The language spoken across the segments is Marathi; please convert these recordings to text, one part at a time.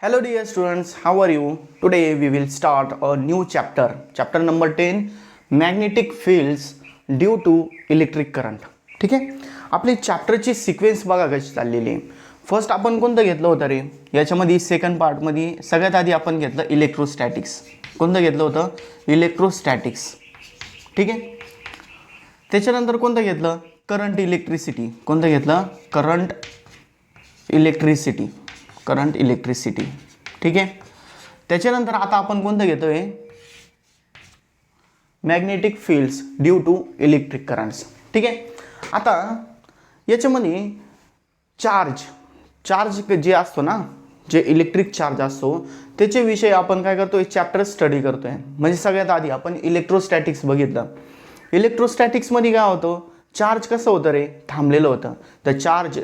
Hello dear students, how are you? Today we will start a new chapter number 10, magnetic fields due to electric current. ठीक आहे, आपली चॅप्टरची सिक्वेन्स बघा कशी चाललेली आहे. फर्स्ट आपण कोणतं घेतलं होतं रे? याच्यामध्ये सेकंड पार्टमध्ये सगळ्यात आधी आपण घेतलं इलेक्ट्रोस्टॅटिक्स. कोणतं घेतलं होतं? इलेक्ट्रोस्टॅटिक्स. ठीक आहे, त्याच्यानंतर कोणतं घेतलं? Current electricity. कोणतं घेतलं? Current electricity. ठीक आहे, त्याच्यानंतर आता आपण कोणतं घेतोय? Magnetic fields due to electric currents. ठीक आहे, आता याच्यामध्ये चार्ज जे असतो ना, जे इलेक्ट्रिक चार्ज असतो त्याचे विषय आपण काय करतोय? चॅप्टर स्टडी करतोय. म्हणजे सगळ्यात आधी आपण इलेक्ट्रोस्टॅटिक्स बघितलं. इलेक्ट्रोस्टॅटिक्समध्ये काय होतं? चार्ज कसं होतं रे? थांबलेलं होतं.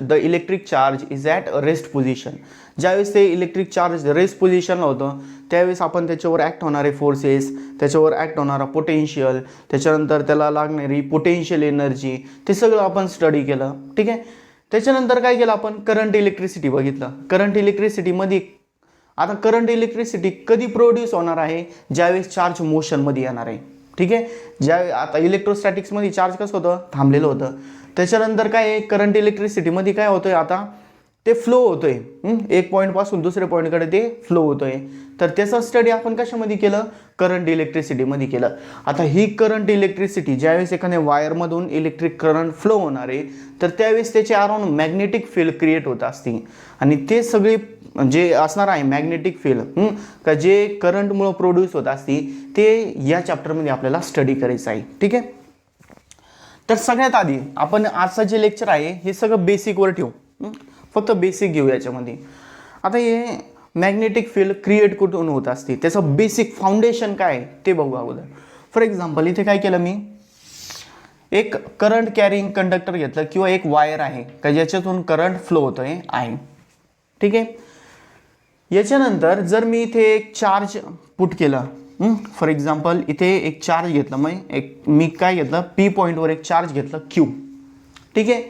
The electric charge is at rest position. ज्यावेळेस ते इलेक्ट्रिक चार्ज रेस्ट पोझिशनला होतं त्यावेळेस आपण त्याच्यावर ॲक्ट होणारे फोर्सेस, त्याच्यावर ॲक्ट होणारा पोटेन्शियल, त्याच्यानंतर त्याला लागणारी पोटेन्शियल एनर्जी, ते सगळं आपण स्टडी केलं. ठीक आहे, त्याच्यानंतर काय केलं आपण? करंट इलेक्ट्रिसिटी बघितलं. करंट इलेक्ट्रिसिटीमध्ये आता करंट इलेक्ट्रिसिटी कधी प्रोड्यूस होणार आहे? ज्यावेळेस चार्ज मोशनमध्ये येणार आहे. ठीक आहे, आता इलेक्ट्रोस्टॅटिक्समध्ये चार्ज कसं होतं? थांबलेलं होतं. त्याच्यानंतर काय आहे? करंट इलेक्ट्रिसिटीमध्ये काय होतंय? आता ते फ्लो होतोय. एक पॉईंटपासून दुसऱ्या पॉईंटकडे ते फ्लो होतोय. तर त्याचा स्टडी आपण कशामध्ये केलं? करंट इलेक्ट्रिसिटीमध्ये केलं. आता ही करंट इलेक्ट्रिसिटी ज्यावेळेस एखाद्या वायरमधून इलेक्ट्रिक करंट फ्लो होणार आहे तर त्यावेळेस त्याचे अराउंड मॅग्नेटिक फील्ड क्रिएट होत असते. आणि ते सगळे जे असणार आहे मॅग्नेटिक फील्ड का जे करंटमुळं प्रोड्यूस होत असते ते या चॅप्टरमध्ये आपल्याला स्टडी करायचं आहे. ठीक आहे, तर सगळ्यात आधी आपण आजचं जे लेक्चर आहे हे सगळं बेसिकवर ठेवू. फक्त बेसिक घेऊ याच्यामध्ये. आता हे मॅग्नेटिक फील्ड क्रिएट कुठून होत असते, त्याचं बेसिक फाउंडेशन काय आहे ते बघू अगोदर. फॉर एक्झाम्पल इथे काय केलं मी? एक करंट कॅरिंग कंडक्टर घेतलं किंवा एक वायर आहे का ज्याच्यातून करंट फ्लो होतोय आहे. ठीक आहे, याच्यानंतर जर मी इथे एक चार्ज पुट केलं, फॉर एक्झाम्पल इथे एक चार्ज घेतलं, मग मी काय घेतलं? पी पॉईंटवर एक चार्ज घेतलं क्यू. ठीक आहे,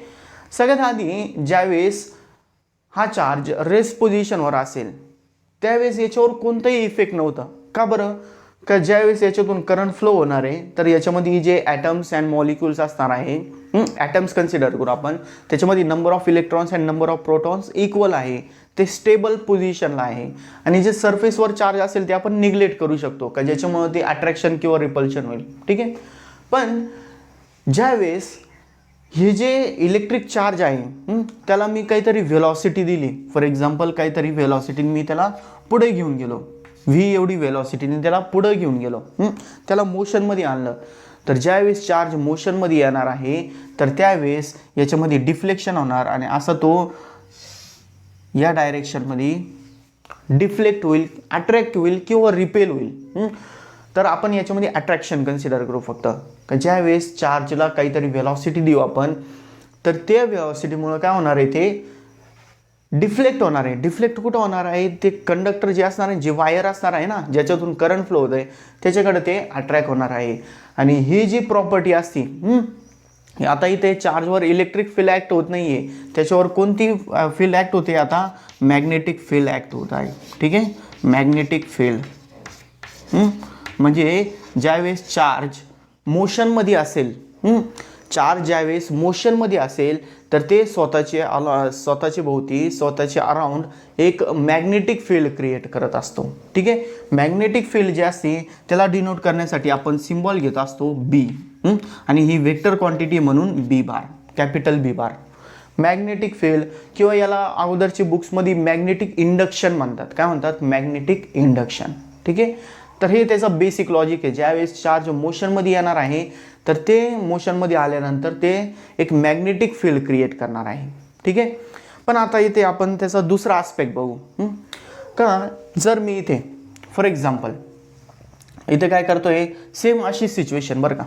सगळ्यात आधी ज्यावेळेस हा चार्ज रेस्ट पोझिशनवर असेल त्यावेळेस याच्यावर कोणताही इफेक्ट नव्हता. का बरं? का ज्यावेळेस याच्यातून करंट फ्लो होणार आहे तर याच्यामध्ये जे ॲटम्स अँड मॉलिक्युल्स असणार आहे, ॲटम्स कन्सिडर करू आपण, त्याच्यामध्ये number of electrons and number of protons equal आहे. ते स्टेबल पोझिशनला आहे. आणि जे सरफेसवर चार्ज असेल ते आपण निग्लेक्ट करू शकतो का ज्याच्यामुळे ते अट्रॅक्शन किंवा रिपल्शन होईल. ठीक आहे, पण ज्यावेळेस हे जे इलेक्ट्रिक चार्ज आहे त्याला मी काहीतरी व्हेलॉसिटी दिली, फॉर एक्झाम्पल काहीतरी व्हेलॉसिटीने मी त्याला पुढे घेऊन गेलो, व्ही एवढी व्हेलॉसिटीने त्याला पुढे घेऊन गेलो, त्याला मोशनमध्ये आणलं, तर ज्यावेळेस चार्ज मोशनमध्ये येणार आहे तर त्यावेळेस याच्यामध्ये डिफ्लेक्शन होणार आणि असा तो या डायरेक्शनमध्ये डिफ्लेक्ट होईल, अट्रॅक्ट होईल किंवा रिपेल होईल. तर आपण याच्यामध्ये अट्रॅक्शन कन्सिडर करू फक्त. का ज्यावेळेस चार्जला काहीतरी व्हेलॉसिटी देऊ आपण तर त्या व्हेलॉसिटीमुळे काय होणार आहे? ते डिफ्लेक्ट होणार आहे. डिफ्लेक्ट कुठं होणार आहे? ते कंडक्टर जे असणार आहे, जे वायर असणार आहे ना ज्याच्यातून करंट फ्लो होत आहे त्याच्याकडे ते अट्रॅक्ट होणार आहे. आणि ही जी प्रॉपर्टी असते, आता इथे चार्जवर इलेक्ट्रिक फील्ड ॲक्ट होत नाही आहे, त्याच्यावर कोणती फील्ड ॲक्ट होते? आता मॅग्नेटिक फील्ड ॲक्ट होत आहे. ठीक आहे, मॅग्नेटिक फील्ड म्हणजे ज्यावेळेस चार्ज मोशनमध्ये असेल, चार्ज ज्यावेळेस मोशनमध्ये असेल तर ते स्वतःचे भोवती स्वतःचे अराउंड एक मॅग्नेटिक फील्ड क्रिएट करत असतो. ठीक आहे, मॅग्नेटिक फील्ड जे असते त्याला डिनोट करण्यासाठी आपण सिम्बॉल घेत असतो बी, आणि ही वेक्टर क्वांटिटी म्हणून b bar, capital b bar. Magnetic field किंवा याला अगोदरच्या बुक्समध्ये मॅग्नेटिक इंडक्शन म्हणतात. काय म्हणतात? Magnetic induction. ठीक आहे, तर हे त्याचं बेसिक लॉजिक आहे. ज्यावेळेस चार्ज मोशनमध्ये येणार आहे तर ते मोशनमध्ये आल्यानंतर ते एक मॅग्नेटिक फील्ड क्रिएट करणार आहे. ठीक आहे, पण आता इथे आपण त्याचा दुसरा आस्पेक्ट बघू. का जर मी इथे फॉर एक्झाम्पल इथे काय करतोय? सेम अशी सिच्युएशन, बरं का,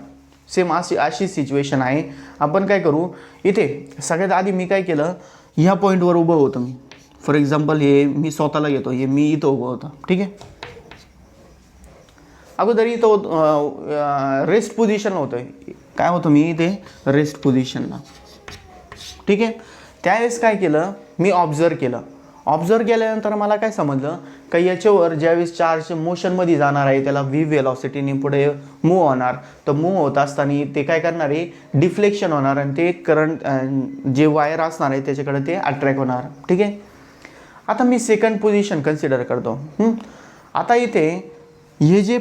सेम अशी सिच्युएशन आहे. आपण काय करू? इथे सगळ्यात आधी मी काय केलं? ह्या पॉईंटवर उभं होतं मी. फॉर एक्झाम्पल हे मी स्वतःला घेतो, हे मी इथं उभं होतं. ठीक आहे, अगोदर इथं रेस्ट पोझिशन होतं. काय होतं? मी इथे रेस्ट पोझिशनला. ठीक आहे, त्यावेळेस काय केलं? मी ऑब्झर्व केलं. ऑब्झर्व केल्यानंतर मला काय समजलं का याच्यावर ज्यावेळेस चार्ज मोशनमध्ये जाणार आहे त्याला व्ही वेलॉसिटीने पुढे मूव्ह होणार, तर मूव्ह होत असताना ते काय करणार आहे, डिफ्लेक्शन होणार आणि ते करंट जे वायर असणार आहे त्याच्याकडे ते अट्रॅक्ट होणार. ठीक आहे. आता मी सेकंड पोझिशन कन्सिडर करतो. आता इथे हे जे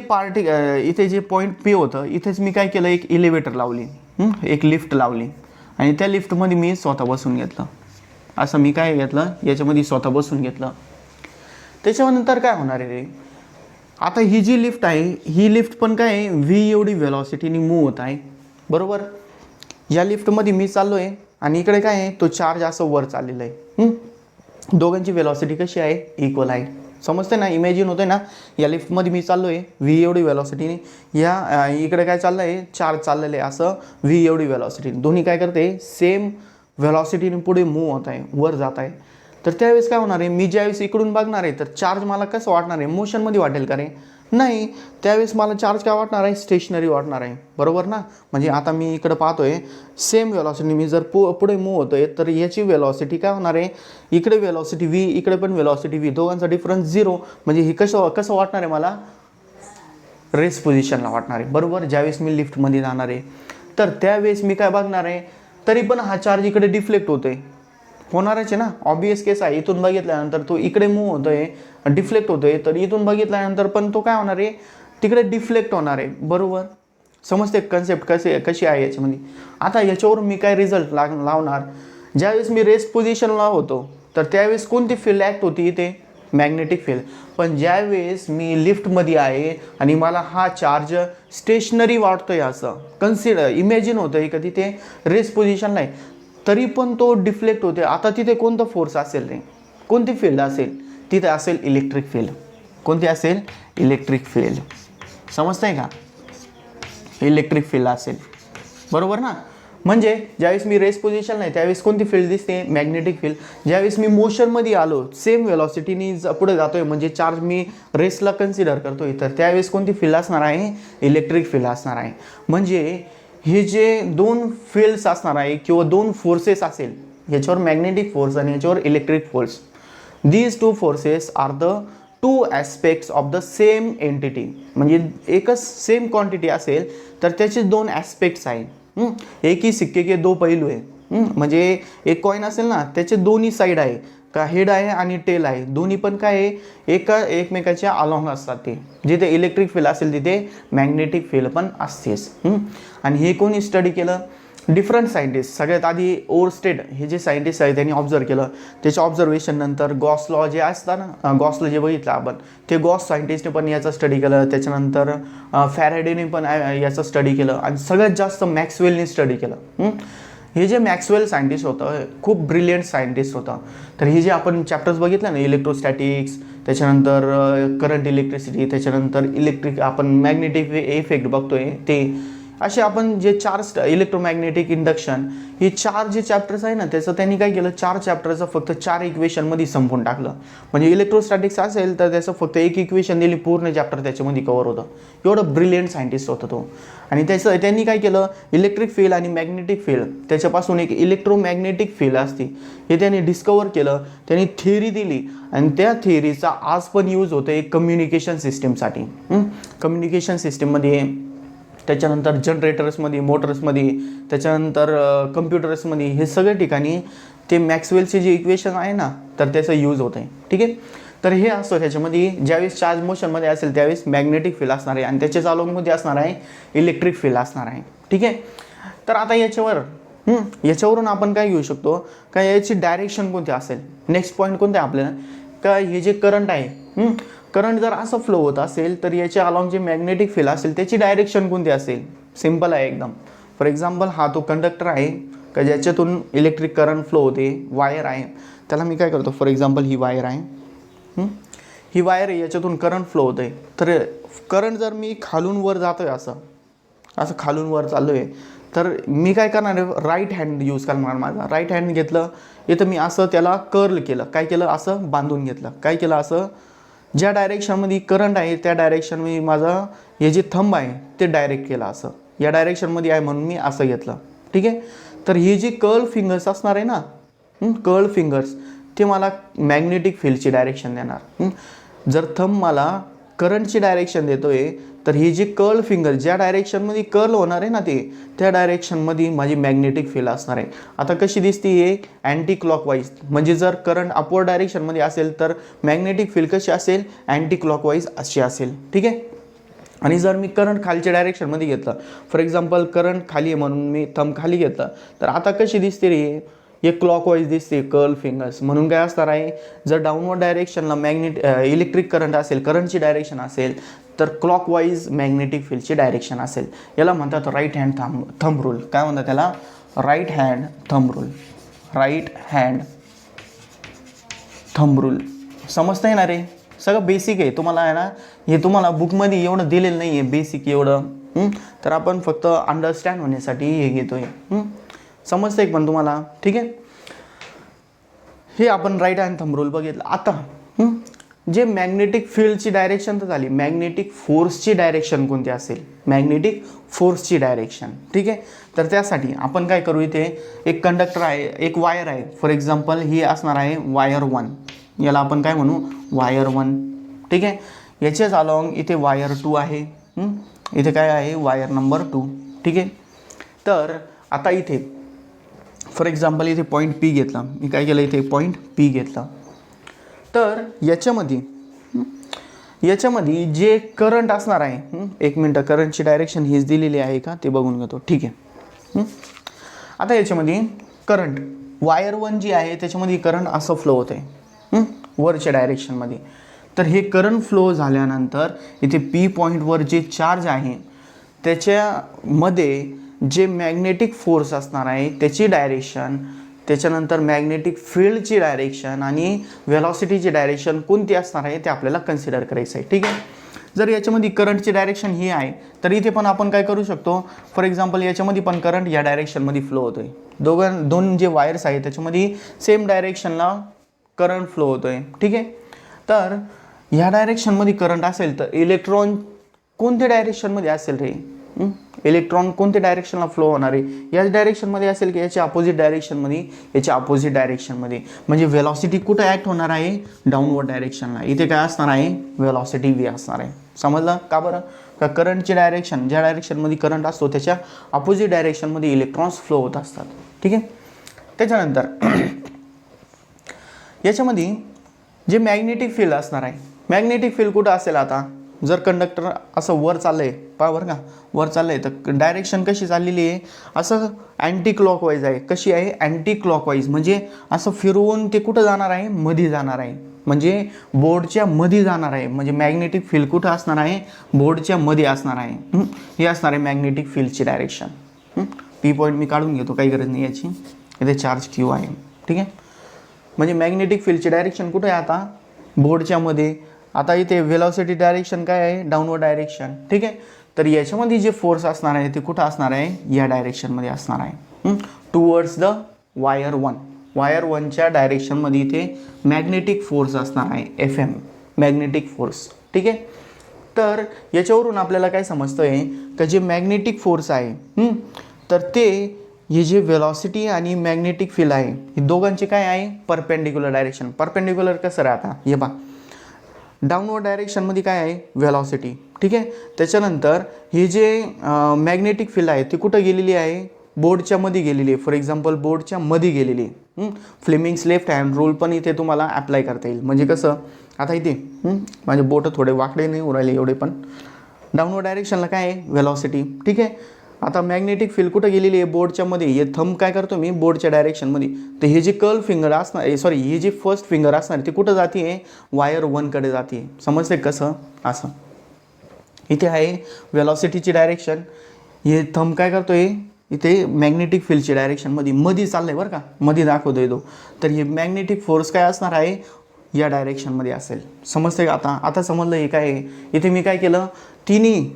इथे जे पॉईंट पी होतं इथेच मी काय केलं, एक एलिव्हेटर लावली, एक लिफ्ट लावली आणि त्या लिफ्टमध्ये मी स्वतः बसून घेतलं. असं मी काय घेतलं, याच्यामध्ये स्वतः बसून घेतलं. त्याच्यानंतर काय होणार आहे रे, आता ही जी लिफ्ट आहे ही लिफ्ट पण काय आहे, व्ही एवढी वेलॉसिटीने मूव्ह होत आहे. बरोबर. या लिफ्टमध्ये मी चाललो आहे आणि इकडे काय आहे, तो चार्ज असं वर चाललेला आहे. दोघांची वेलॉसिटी कशी आहे, इक्वल आहे. समजते ना, इमॅजिन होते ना, या लिफ्टमध्ये मी चाललो आहे व्ही एवढी वेलॉसिटीने, या इकडे काय चाललं आहे, चार्ज चाललेलं आहे असं व्ही एवढी वेलॉसिटीने, दोन्ही काय करते, सेम वेलॉसिटीने पुढे मूव्ह होत आहे, वर जात आहे. तर त्यावेळेस काय होणार आहे, मी ज्यावेळेस इकडून बघणार आहे तर चार्ज मला कसं वाटणार आहे, मोशनमध्ये वाटेल का रे, नाही. त्यावेळेस मला चार्ज काय वाटणार आहे, स्टेशनरी वाटणार आहे. बरोबर ना. म्हणजे आता मी इकडं पाहतोय सेम वेलॉसिटी, मी जर पुढे मूव्ह होतोय तर याची वेलॉसिटी काय होणार आहे, इकडे वेलॉसिटी व्ही, इकडे पण वेलॉसिटी व्ही, दोघांचा डिफरन्स 0. म्हणजे हे कसं वाटणार आहे मला, रेस्ट पोझिशनला वाटणार आहे. बरोबर. ज्यावेळेस मी लिफ्टमध्ये जाणार आहे तर त्यावेळेस मी काय बघणार आहे, तरी पण हा चार्ज इकडे डिफ्लेक्ट होतोय, होणारच आहे ना, ऑब्वियस केस आहे. इथून बघितल्यानंतर तो इकडे मूव्ह होतोय, डिफ्लेक्ट होतोय, तर इथून बघितल्यानंतर पण तो काय होणार आहे, तिकडे डिफ्लेक्ट होणार आहे. बरोबर. समजते कन्सेप्ट कशी आहे याच्यामध्ये. आता याच्यावरून मी काय रिझल्ट लावणार, ज्यावेळेस मी रेस्ट पोझिशनला होतो तर त्यावेळेस कोणती फील्ड ॲक्ट होती, इथे मॅग्नेटिक फील्ड. पण ज्यावेळेस मी लिफ्टमध्ये आहे आणि मला हा चार्ज स्टेशनरी वाटतोय, असं इमॅजिन होतंय का तिथे रेस्ट पोझिशनला आहे, तरी पण तो डिफ्लेक्ट होते. आता तिथे कोणता फोर्स असेल रे, कोणती फील्ड असेल, तिथे असेल इलेक्ट्रिक फील्ड. कोणती असेल, इलेक्ट्रिक फील्ड. समजतंय का, इलेक्ट्रिक फील्ड असेल. बरोबर ना. म्हणजे ज्यावेळेस मी रेस्ट पोझिशन नाही त्यावेळेस कोणती फील्ड दिसते, मॅग्नेटिक फील्ड. ज्यावेळेस मी मोशनमध्ये आलो, सेम वेलॉसिटीनी पुढे जातोय, म्हणजे चार्ज मी रेस्टला कन्सिडर करतोय, तर त्यावेळेस कोणती फील्ड असणार आहे, इलेक्ट्रिक फील्ड असणार आहे. म्हणजे हे जे दोन फील्ड्स असणार आहे किंवा दोन फोर्सेस असेल, याच्यावर मॅग्नेटिक फोर्स आणि याच्यावर electric force, these two forces are the two aspects of the same entity. म्हणजे एकच सेम क्वांटिटी असेल तर त्याचे दोन ॲस्पेक्ट्स आहेत. एक ही सिक्के के दो पैलू आहे. म्हणजे एक कॉईन असेल ना, त्याचे दोन्ही साईड आहे, का हेड आहे आणि टेल आहे, दोन्ही पण काय आहे, एकमेकाच्या अलॉंग असतात. ते जिथे इलेक्ट्रिक फील्ड असेल तिथे मॅग्नेटिक फील्ड पण असतेच. आणि हे कोणी स्टडी केलं, डिफरंट सायंटिस्ट. सगळ्यात आधी ओरस्टेड हे जे सायंटिस्ट आहे त्यांनी ऑब्झर्व केलं. त्याच्या ऑब्झर्वेशन नंतर गॉस लॉ जे असतात ना, गॉस लॉ जे बघितलं आपण, ते गॉस सायंटिस्टने पण याचा स्टडी केलं. त्याच्यानंतर फॅरेडेने पण याचं स्टडी केलं आणि सगळ्यात जास्त मॅक्सवेलने स्टडी केलं. हे जे मॅक्सवेल सायंटिस्ट होतं खूप ब्रिलियंट सायंटिस्ट होता. तर हे जे आपण चॅप्टर्स बघितलं ना, इलेक्ट्रोस्टॅटिक्स, त्याच्यानंतर करंट इलेक्ट्रिसिटी, त्याच्यानंतर इलेक्ट्रिक आपण मॅग्नेटिक इफेक्ट बघतोय, ते असे आपण जे चार इलेक्ट्रोमॅग्नेटिक इंडक्शन, हे चार जे चॅप्टर्स आहे ना, त्याचं त्यांनी काय केलं, 4 चॅप्टरचं फक्त 4 इक्वेशनमध्ये संपवून टाकलं. म्हणजे इलेक्ट्रोस्टॅटिक्स असेल तर त्याचं फक्त एक इक्वेशन दिली, पूर्ण चॅप्टर त्याच्यामध्ये कव्हर होतं. एवढं ब्रिलियंट सायंटिस्ट होता तो. आणि त्यांनी काय केलं, इलेक्ट्रिक फील्ड आणि मॅग्नेटिक फील्ड, त्याच्यापासून एक इलेक्ट्रोमॅग्नेटिक फील्ड असते, हे त्यांनी डिस्कवर केलं. त्यांनी थिअरी दिली आणि त्या थिअरीचा आज पण यूज होतो एक कम्युनिकेशन सिस्टीमसाठी. कम्युनिकेशन सिस्टीममध्ये, त्याच्यानंतर जनरेटर्समध्ये, मोटर्समध्ये, त्याच्यानंतर कम्प्युटर्समध्ये, हे सगळ्या ठिकाणी ते मॅक्सवेलचे जे इक्वेशन आहे ना, तर त्याचा यूज होत आहे. ठीक आहे. तर हे असतं त्याच्यामध्ये, ज्यावेळेस चार्ज मोशनमध्ये असेल त्यावेळेस मॅग्नेटिक फील्ड असणार आहे आणि त्याच्या अलॉंगमध्ये असणार आहे इलेक्ट्रिक फील्ड असणार आहे. ठीक आहे. तर आता याच्यावरून आपण काय घेऊ शकतो, का याची डायरेक्शन कोणती असेल. नेक्स्ट पॉईंट कोणते आपल्याला, का हे जे करंट आहे, करंट जर असं फ्लो होत असेल तर याच्या अलॉंग जे मॅग्नेटिक फील्ड असेल त्याची डायरेक्शन कोणती असेल. सिम्पल आहे एकदम. फॉर एक्झाम्पल हा तो कंडक्टर आहे का ज्याच्यातून इलेक्ट्रिक करंट फ्लो होते, वायर आहे, त्याला मी काय करतो, फॉर एक्झाम्पल ही वायर आहे, ही वायर आहे, याच्यातून करंट फ्लो होते. तर करंट जर मी खालून वर जातोय, असं खालून वर चाललो आहे, तर मी काय करणार आहे, राईट हँड यूज करणार. माझा राईट हँड घेतलं, इथं मी असं त्याला कर्ल केलं, काय केलं, असं बांधून घेतलं, काय केलं, असं ज्या डायरेक्शनमध्ये करंट आहे त्या डायरेक्शनमध्ये माझं हे जे थंब आहे ते डायरेक्ट केलं, असं या डायरेक्शनमध्ये आहे म्हणून मी असं घेतलं. ठीक आहे. तर हे जे कर्ल फिंगर्स असणार आहे ना, कर्ल फिंगर्स, ते मला मॅग्नेटिक फील्डची डायरेक्शन देणार. जर थंब मला करंटची डायरेक्शन देतोय तर ही जी कर्ल फिंगर ज्या डायरेक्शनमध्ये कर्ल होणार आहे ना ते त्या डायरेक्शनमध्ये माझी मॅग्नेटिक फील्ड असणार आहे. आता कशी दिसते हे अँटी क्लॉकवाईज, म्हणजे जर करंट अपवर्ड डायरेक्शनमध्ये असेल तर मॅग्नेटिक फील्ड कशी असेल अँटी क्लॉकवाईज अशी असेल. ठीक आहे. आणि जर मी करंट खालच्या डायरेक्शनमध्ये घेतलं, फॉर एक्झाम्पल करंट खाली आहे म्हणून मी थंब खाली घेतलं तर आता कशी दिसते रे, एक क्लॉकवाईज दिसते कर्ल फिंगर्स. म्हणून काय असणार आहे, जर डाऊनवर्ड डायरेक्शनला इलेक्ट्रिक करंट असेल, करंटची डायरेक्शन असेल तर क्लॉकवाईज मॅग्नेटिक फील्डची डायरेक्शन असेल. याला म्हणतात राईट हँड थंब रूल. काय म्हणतात त्याला, right hand thumb rule. Right hand thumb rule. समजतं आहे ना रे, सगळं बेसिक आहे. तुम्हाला आहे ना, हे तुम्हाला बुकमध्ये एवढं दिलेलं नाही आहे बेसिक एवढं, तर आपण फक्त अंडरस्टँड होण्यासाठी हे घेतोय. समजतं आहे पण तुम्हाला, ठीक आहे. हे आपण राईट हँड थंब रूल बघितलं. आता जे मॅग्नेटिक फील्डची डायरेक्शन तर झाली, मॅग्नेटिक फोर्सची डायरेक्शन कोणती असेल, मॅग्नेटिक फोर्सची डायरेक्शन. ठीक आहे. तर त्यासाठी आपण काय करू, इथे एक कंडक्टर आहे, एक वायर आहे. फॉर एक्झाम्पल ही असणार आहे वायर 1, याला आपण काय म्हणू, वायर 1. ठीक आहे. याच्याच अलॉंग इथे वायर 2 आहे. इथे काय आहे, वायर नंबर 2. ठीक आहे. तर आता इथे फॉर एक्झाम्पल इथे पॉईंट पी घेतला, मी काय केलं, इथे पॉईंट पी घेतला. तर याच्यामध्ये जे करंट असणार आहे, एक मिनटं, करंटची डायरेक्शन हीच दिलेली आहे का ते बघून घेतो. ठीक आहे. आता याच्यामध्ये करंट वायर 1 जी आहे त्याच्यामध्ये करंट असं फ्लो होत आहे वरच्या डायरेक्शनमध्ये. तर हे करंट फ्लो झाल्यानंतर इथे पी पॉईंटवर जे चार्ज आहे त्याच्यामध्ये जे मॅग्नेटिक फोर्स असणार आहे त्याची डायरेक्शन, त्याच्यानंतर मॅग्नेटिक फील्डची डायरेक्शन आणि वेलॉसिटीची डायरेक्शन कोणती असणार आहे ते आपल्याला कन्सिडर करायचं आहे. ठीक आहे. जर याच्यामध्ये करंटची डायरेक्शन ही आहे तर इथे पण आपण काय करू शकतो, फॉर एक्झाम्पल याच्यामध्ये पण करंट या डायरेक्शनमध्ये फ्लो होतो आहे. दोन जे वायर्स आहेत त्याच्यामध्ये सेम डायरेक्शनला करंट फ्लो होतो आहे. ठीक आहे. तर ह्या डायरेक्शनमध्ये करंट असेल तर इलेक्ट्रॉन कोणत्या डायरेक्शनमध्ये असेल रे, इलेक्ट्रॉन कोणत्या डायरेक्शनला फ्लो होणार आहे, याच डायरेक्शनमध्ये असेल की याच्या अपोजिट डायरेक्शनमध्ये, याच्या अपोजिट डायरेक्शनमध्ये. म्हणजे वेलॉसिटी कुठं ॲक्ट होणार आहे, डाऊनवर्ड डायरेक्शनला. इथे काय असणार आहे, वेलॉसिटी व्ही असणार आहे. समजलं का बरं, का करंटची डायरेक्शन ज्या डायरेक्शनमध्ये करंट असतो त्याच्या अपोजिट डायरेक्शनमध्ये इलेक्ट्रॉन्स फ्लो होत असतात. ठीक आहे. त्याच्यानंतर याच्यामध्ये जे मॅग्नेटिक फील्ड असणार आहे, मॅग्नेटिक फील्ड कुठं असेल, आता जर कंडक्टर असं वर चाललं आहे, पहा बरं का, वर चाललं आहे तर डायरेक्शन कशी चाललेली आहे, असं अँटी क्लॉकवाईज आहे. कशी आहे, अँटी क्लॉकवाईज. म्हणजे असं फिरवून ते कुठं जाणार आहे, मध्ये जाणार आहे, म्हणजे बोर्डच्या मध्ये जाणार आहे. म्हणजे मॅग्नेटिक फील्ड कुठं असणार आहे, बोर्डच्या मध्ये असणार आहे. हे असणार आहे मॅग्नेटिक फील्डची डायरेक्शन. पी पॉईंट मी काढून घेतो, काही गरज नाही याची, इथे चार्ज क्यू आहे. ठीक आहे. म्हणजे मॅग्नेटिक फील्डची डायरेक्शन कुठं आहे, आता बोर्डच्या मध्ये. आता इथे वेलॉसिटी डायरेक्शन काय आहे, डाऊनवर्ड डायरेक्शन. ठीक आहे. तर याच्यामध्ये जे फोर्स असणार आहे ते कुठं असणार आहे, या डायरेक्शनमध्ये असणार आहे, टुवर्ड्स द वायर 1. वायर 1च्या डायरेक्शनमध्ये इथे मॅग्नेटिक फोर्स असणार आहे, FM, मॅग्नेटिक फोर्स. ठीक आहे. तर याच्यावरून आपल्याला काय समजतं आहे का जे मॅग्नेटिक फोर्स आहे तर ते हे जे वेलॉसिटी आणि मॅग्नेटिक फील्ड आहे हे दोघांचे काय आहे, परपेंडिक्युलर डायरेक्शन. परपेंडिक्युलर कसं राहता, हे बा, डाऊनवर्ड डायरेक्शनमध्ये काय आहे, वेलॉसिटी. ठीक आहे. त्याच्यानंतर हे जे मॅग्नेटिक फील्ड आहे ते कुठं गेलेली आहे, बोर्डच्या मध्ये गेलेली आहे. फॉर एक्झाम्पल बोर्डच्या मध्ये गेलेली आहे. फ्लेमिंग्स लेफ्ट हँड रूल पण इथे तुम्हाला अप्लाय करता येईल. म्हणजे कसं, आता इथे माझे बोटं थोडे वाकडे नाही उरायले एवढे, पण डाऊनवर्ड डायरेक्शनला काय आहे, वेलॉसिटी. ठीक आहे. आता मॅग्नेटिक फील्ड कुठं गेलेली आहे, बोर्डच्या मध्ये. हे थंब काय करतो मी, बोर्डच्या डायरेक्शनमध्ये. तर हे जे कर्ल फिंगर असणार, सॉरी, हे जे फर्स्ट फिंगर असणार ते कुठं जाते आहे, वायर 1कडे जाते. समजते कसं, असं इथे आहे वेलॉसिटीची डायरेक्शन. हे थंब काय करतोय, इथे मॅग्नेटिक फील्डची डायरेक्शनमध्ये मध्ये चाललं आहे बरं का, मध्ये दाखवतोय तो. तर हे मॅग्नेटिक फोर्स काय असणार आहे, या डायरेक्शनमध्ये असेल. समजते का आता समजलं हे काय आहे. इथे मी काय केलं, तिन्ही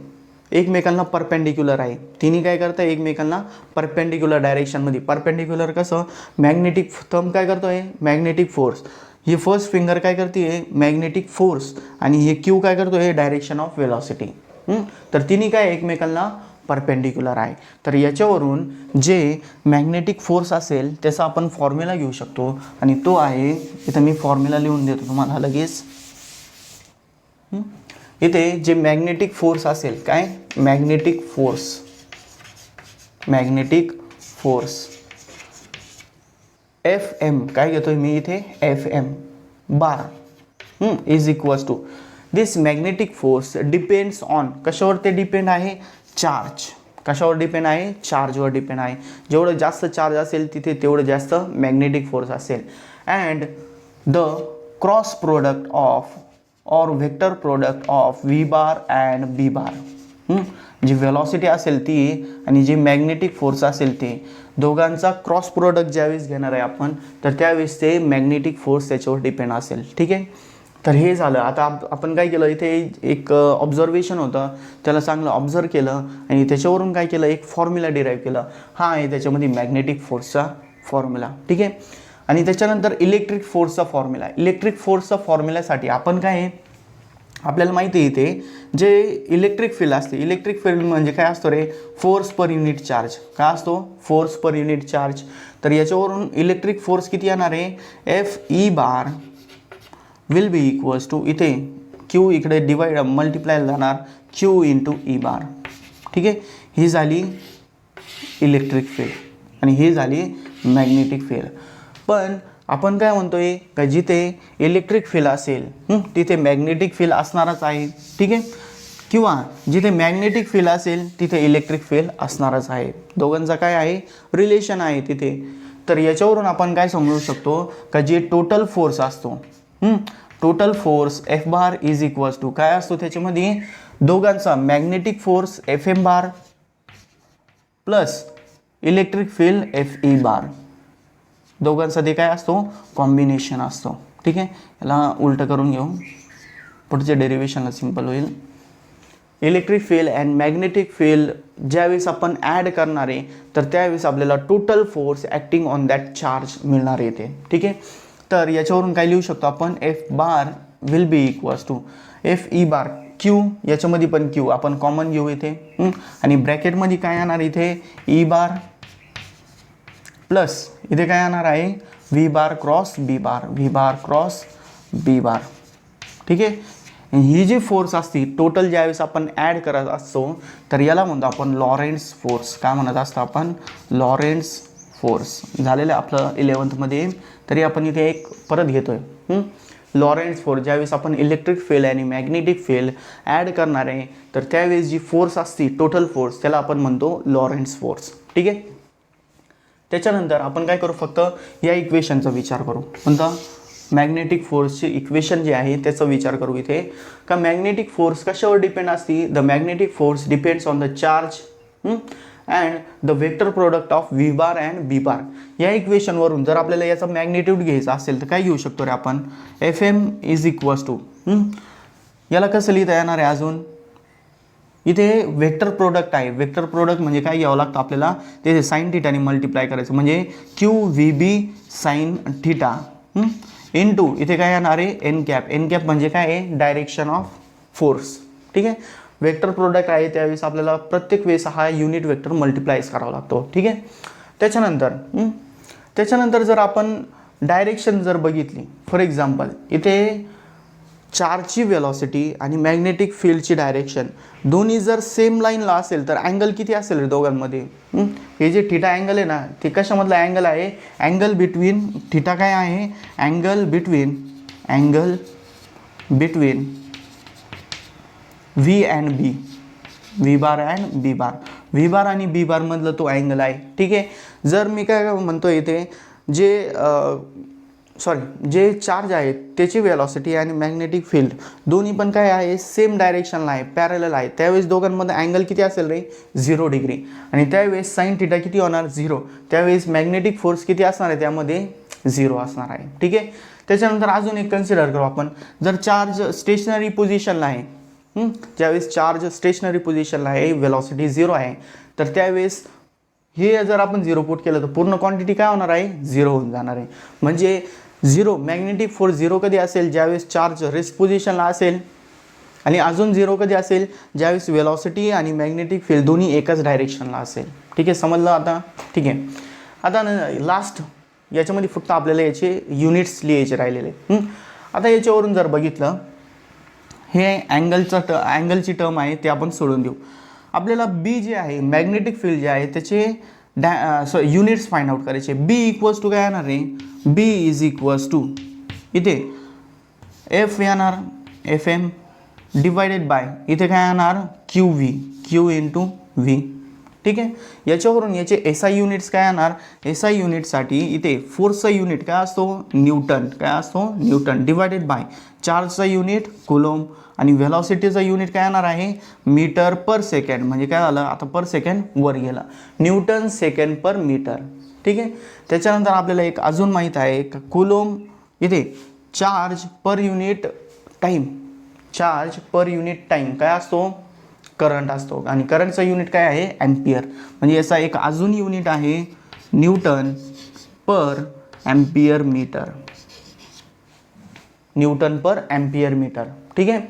एकमेकांना परपेंडिक्युलर आहे. तिन्ही काय करतं, एकमेकांना परपेंडिक्युलर डायरेक्शनमध्ये. परपेंडिक्युलर कसं, मॅग्नेटिक थंब काय करतोय, मॅग्नेटिक फोर्स. हे फर्स्ट फिंगर काय करते, मॅग्नेटिक फोर्स. आणि हे क्यू काय करतोय, डायरेक्शन ऑफ वेलॉसिटी. तर तिन्ही काय एकमेकांना परपेंडिक्युलर आहे. तर याच्यावरून जे मॅग्नेटिक फोर्स असेल त्याचा आपण फॉर्म्युला घेऊ शकतो आणि तो आहे, इथं मी फॉर्म्युला लिहून देतो तुम्हाला लगेच. इथे जे मॅग्नेटिक फोर्स असेल, काय मॅग्नेटिक फोर्स एफ एम, काय घेतोय मी इथे f M bar is equals to this magnetic force depends on, कशावर ते डिपेंड आहे, चार्ज. कशावर डिपेंड आहे, चार्जवर डिपेंड आहे. जेवढं जास्त चार्ज असेल तिथे तेवढं जास्त मॅग्नेटिक फोर्स असेल. And the cross product of और vector product of V bar and B bar, जी वेलॉसिटी असेल ती आणि जी मॅग्नेटिक फोर्स असेल ते दोघांचा क्रॉस प्रोडक्ट ज्यावेळेस घेणार आहे आपण, तर त्यावेळेस ते मॅग्नेटिक फोर्स त्याच्यावर डिपेंड असेल. ठीक आहे. तर हे झालं. आता आपण काय केलं, इथे एक ऑब्झर्वेशन होतं, त्याला चांगलं ऑब्झर्व केलं आणि त्याच्यावरून काय केलं, एक फॉर्म्युला डिराईव्ह केला. हा आहे त्याच्यामध्ये मॅग्नेटिक फोर्सचा फॉर्म्युला. ठीक आहे. आणि त्याच्यानंतर इलेक्ट्रिक फोर्सचा फॉर्म्युला. इलेक्ट्रिक फोर्सचा फॉर्म्युल्यासाठी आपण काय आहे, आपल्याला माहिती आहे इथे जे इलेक्ट्रिक फील्ड असते, इलेक्ट्रिक फील्ड म्हणजे काय असतो रे, फोर्स पर युनिट चार्ज. काय असतो, फोर्स पर युनिट चार्ज. तर याच्यावरून इलेक्ट्रिक फोर्स किती येणार आहे, f E bar will be equals to, इथे क्यू इकडे डिवाइड मल्टिप्लाय जाणार क्यू इंटू ई बार. ठीक आहे. ही झाली इलेक्ट्रिक फील्ड आणि ही झाली मॅग्नेटिक फील्ड. पण आपण काय म्हणतोय का जिथे इलेक्ट्रिक फील्ड असेल तिथे मॅग्नेटिक फील्ड असणारच आहे. ठीक आहे. किंवा जिथे मॅग्नेटिक फील्ड असेल तिथे इलेक्ट्रिक फील्ड असणारच आहे. दोघांचा काय आहे, रिलेशन आहे तिथे. तर याच्यावरून आपण काय समजू शकतो का जे टोटल फोर्स असतो, total force F bar is equals to काय असतो, त्याच्यामध्ये दोघांचा magnetic force F M bar plus electric field F E bar, दोघांचा ते काय असतो, कॉम्बिनेशन असतो. ठीक आहे. याला उलट करून घेऊ, पुढच्या डेरिवेशनला सिंपल होईल. Electric field and magnetic field ज्यावेळेस आपण ॲड करणार आहे तर त्यावेळेस आपल्याला total force acting on that charge मिळणार येते. ठीक आहे. तर याच्यावरून काय लिहू शकतो आपण, f bar will be equals to f E bar q, याच्यामध्ये पण क्यू आपण कॉमन घेऊ इथे, आणि ब्रॅकेटमध्ये काय येणार इथे ई बार प्लस इथे काय येणार आहे व्ही बार क्रॉस बी बार, व्ही बार क्रॉस बी बार. ठीक आहे. ही जी फोर्स असते टोटल ज्यावेळेस आपण ॲड करत असतो तर याला म्हणतो आपण लॉरेंट्झ फोर्स. काय म्हणत असतो आपण, लॉरेंट्झ फोर्स. झालेलं आपलं 11th मध्ये, तरी आपण इथे एक परत घेतोय. लॉरेंट्झ फोर्स ज्यावेळेस आपण इलेक्ट्रिक फील्ड आणि मॅग्नेटिक फील्ड ॲड करणार आहे तर त्यावेळेस जी फोर्स असते टोटल फोर्स त्याला आपण म्हणतो लॉरेंट्झ फोर्स. ठीक आहे. त्याच्यानंतर आपण काय करू, फक्त या इक्वेशनचा विचार करू. कोणता, मॅग्नेटिक फोर्सचे इक्वेशन जे आहे त्याचा विचार करू इथे. का मॅग्नेटिक फोर्स कशावर डिपेंड असते, the magnetic force depends on the charge and the vector product of V bar and B bar. या इक्वेशनवरून जर आपल्याला याचा मॅग्नेट्यूड घ्यायचा असेल तर काय घेऊ शकतो रे आपण, F M is equals to, याला कसं लिहिता येणार आहे अजून, इथे वेक्टर प्रोडक्ट आहे. वेक्टर प्रोडक्ट म्हणजे काय घ्यावं लागतं आपल्याला, ते साईन थिटाने मल्टिप्लाय करायचं, म्हणजे क्यू व्ही बी साईन थिटा इनटू इथे काय येणार आहे एन कॅप. एन कॅप म्हणजे काय आहे, डायरेक्शन ऑफ फोर्स. ठीक आहे. वेक्टर प्रोडक्ट आहे त्यावेळेस आपल्याला प्रत्येक वेळेस हा युनिट वेक्टर मल्टिप्लायज करावा लागतो. ठीक आहे. त्याच्यानंतर जर आपण डायरेक्शन जर बघितली, फॉर एक्झाम्पल इथे चार्जची वेलॉसिटी आणि मॅग्नेटिक फील्डची डायरेक्शन दोन्ही जर सेम लाईनला असेल तर अँगल किती असेल रे दोघांमध्ये, हे जे थिटा अँगल आहे ना ते कशामधला अँगल आहे, अँगल बिटवीन थिटा काय आहे, angle between V and B, V bar and B bar, V bar आणि बी बार मधला तो अँगल आहे. ठीक आहे. जर मी काय म्हणतो इथे जे चार्ज आहे त्याची वेलॉसिटी आणि मॅग्नेटिक फील्ड दोन्ही पण काय आहे, सेम डायरेक्शनला आहे, पॅरलल आहे, त्यावेळेस दोघांमध्ये अँगल किती असेल रे, 0 डिग्री. आणि त्यावेळेस साईन थिटा किती होणार, 0. त्यावेळेस मॅग्नेटिक फोर्स किती असणार आहे, त्यामध्ये 0 असणार आहे. ठीक आहे. त्याच्यानंतर अजून एक कन्सिडर करू आपण, जर चार्ज स्टेशनरी पोझिशनला आहे, ज्यावेळेस चार्ज स्टेशनरी पोझिशनला आहे, वेलॉसिटी 0 आहे, तर त्यावेळेस हे जर आपण 0 पुट केलं तर पूर्ण क्वांटिटी काय होणार आहे, 0 होऊन जाणार आहे. म्हणजे 0 मॅग्नेटिक फोर्स 0 कधी असेल, ज्यावेळेस चार्ज रेस्ट पोझिशनला असेल आणि अजून 0 कधी असेल, ज्यावेळेस वेलॉसिटी आणि मॅग्नेटिक फील्ड दोन्ही एकाच डायरेक्शनला असेल. ठीक आहे, समजलं आता. ठीक आहे, आता लास्ट याच्यामध्ये फक्त आपल्याला याचे युनिट्स लिहायचे राहिलेले. आता याच्यावरून जर बघितलं, हे अँगलची टर्म आहे ते आपण सोडून देऊ. आपल्याला बी जे आहे मॅग्नेटिक फील्ड जे आहे त्याचे युनिट्स फाइंड आउट करायचे. बी इक्वल्स टू काय येणार आहे, बी इज इक्वल्स टू इथे एफ येणार एफ एम डिवायडेड बाय इथे काय येणार Q V, Q into V. ठीक आहे, याच्यावरून याचे एस आय युनिट्स काय येणार, एस आय युनिटसाठी इथे फोर्सचा युनिट काय असतो, न्यूटन, काय असतो न्यूटन, डिवायडेड बाय चार्जचा युनिट कुलोम आणि व्हेलॉसिटीचा युनिट काय येणार आहे मीटर पर सेकंड. म्हणजे काय झालं आता पर सेकंड वर गेला, न्यूटन सेकंड पर मीटर. ठीक आहे, त्याच्यानंतर आपल्याला एक अजून माहीत आहे कुलोम इथे charge per unit time, charge per unit time काय असतो करंट असतो आणि करंटचा युनिट काय आहे ॲम्पियर. म्हणजे याचा एक अजून युनिट आहे न्यूटन पर ॲम्पियर मीटर, न्यूटन पर ॲम्पियर मीटर. ठीक आहे,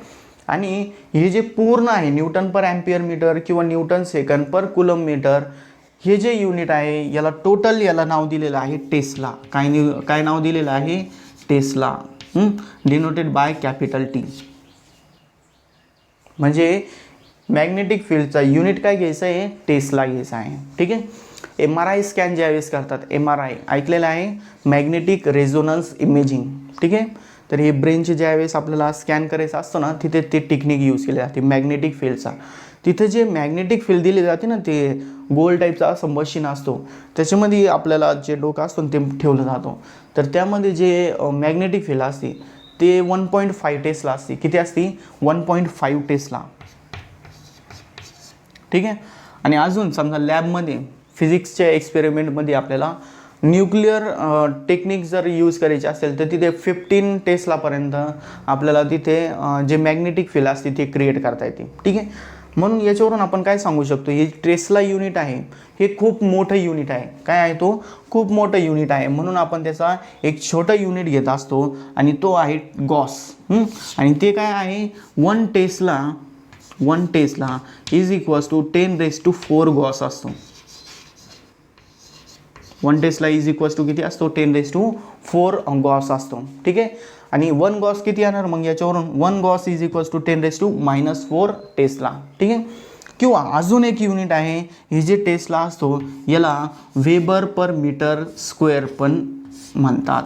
आणि हे जे पूर्ण आहे न्यूटन पर ॲम्पियर मीटर किंवा Newton second per coulomb metre हे जे युनिट आहे याला टोटल याला नाव दिलेलं आहे टेस्ला. काय नाव दिलेलं आहे Tesla, denoted by capital T. म्हणजे मॅग्नेटिक फील्डचा युनिट काय घ्यायचं आहे टेस्ला घ्यायचा आहे. ठीक आहे, एम आर आय स्कॅन ज्यावेळेस करतात, एम आर आय ऐकलेलं आहे मॅग्नेटिक रेझोनन्स इमेजिंग. ठीक आहे, तर हे ब्रेनचे ज्यावेळेस आपल्याला स्कॅन करायचं असतं ना तिथे ते टेक्निक यूज केले जाते मॅग्नेटिक फील्डचा. तिथे जे मॅग्नेटिक फील्ड दिली जाते ना ते गोल टाईपचा असं मशीन असतो, त्याच्यामध्ये आपल्याला जे डोकं असतो ते ठेवलं जातो. तर त्यामध्ये जे मॅग्नेटिक फील्ड असते ते 1.5 टेस्ला असते. किती असते 1.5 टेस्ला. ठीक आहे, आणि अजून समजा लॅबमध्ये फिजिक्सच्या एक्सपेरिमेंटमध्ये आपल्याला न्यूक्लिअर टेक्निक जर यूज करायची असेल तर तिथे 15 टेस्लापर्यंत आपल्याला तिथे जे मॅग्नेटिक फील्ड असते ते क्रिएट करता येते. ठीक आहे, म्हणून याच्यावरून आपण काय सांगू शकतो, हे टेस्ला युनिट आहे हे खूप मोठं युनिट आहे. काय आहे तो खूप मोठं युनिट आहे, म्हणून आपण त्याचा एक छोटं युनिट घेत असतो आणि तो आहे गॉस. आणि ते काय आहे 1 tesla is equals to 10⁴ gauss असतो. 1 टेस्ला इज इक्वल्स टू किती असतो 10⁴ गॉस असतो. ठीक आहे, आणि 1 गॉस किती येणार मग याच्यावरून 1 gauss is equals to 10⁻⁴ tesla. ठीक आहे, किंवा अजून एक युनिट आहे हे जे टेस्ला असतो याला वेबर पर मीटर स्क्वेअर पण म्हणतात.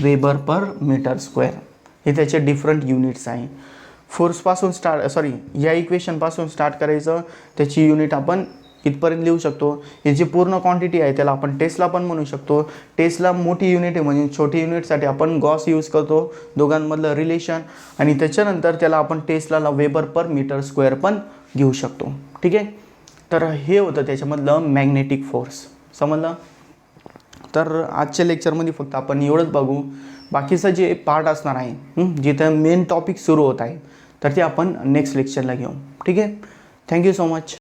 वेबर पर मीटर स्क्वेअर हे त्याचे डिफरंट युनिट्स आहे. फोर्सपासून या इक्वेशनपासून स्टार्ट करायचं, त्याची युनिट आपण इथपर्यंत लिहू शकतो. हे जी पूर्ण क्वांटिटी आहे त्याला आपण टेस्ला पण म्हणू शकतो. टेस्ला मोठी युनिट आहे म्हणजे छोटी युनिटसाठी आपण गॉस यूज करतो, दोघांमधलं रिलेशन. आणि त्याच्यानंतर त्याला आपण टेस्लाला वेबर पर मीटर स्क्वेअर पण घेऊ शकतो. ठीक आहे, तर हे होतं त्याच्यामधलं मॅग्नेटिक फोर्स. समजलं. तर आजच्या लेक्चरमध्ये फक्त आपण एवढंच बघू. बाकीचं जे पार्ट असणार आहे जिथं मेन टॉपिक सुरू होत आहे तर ते आपण नेक्स्ट लेक्चरला घेऊ. ठीक आहे, थँक्यू सो मच.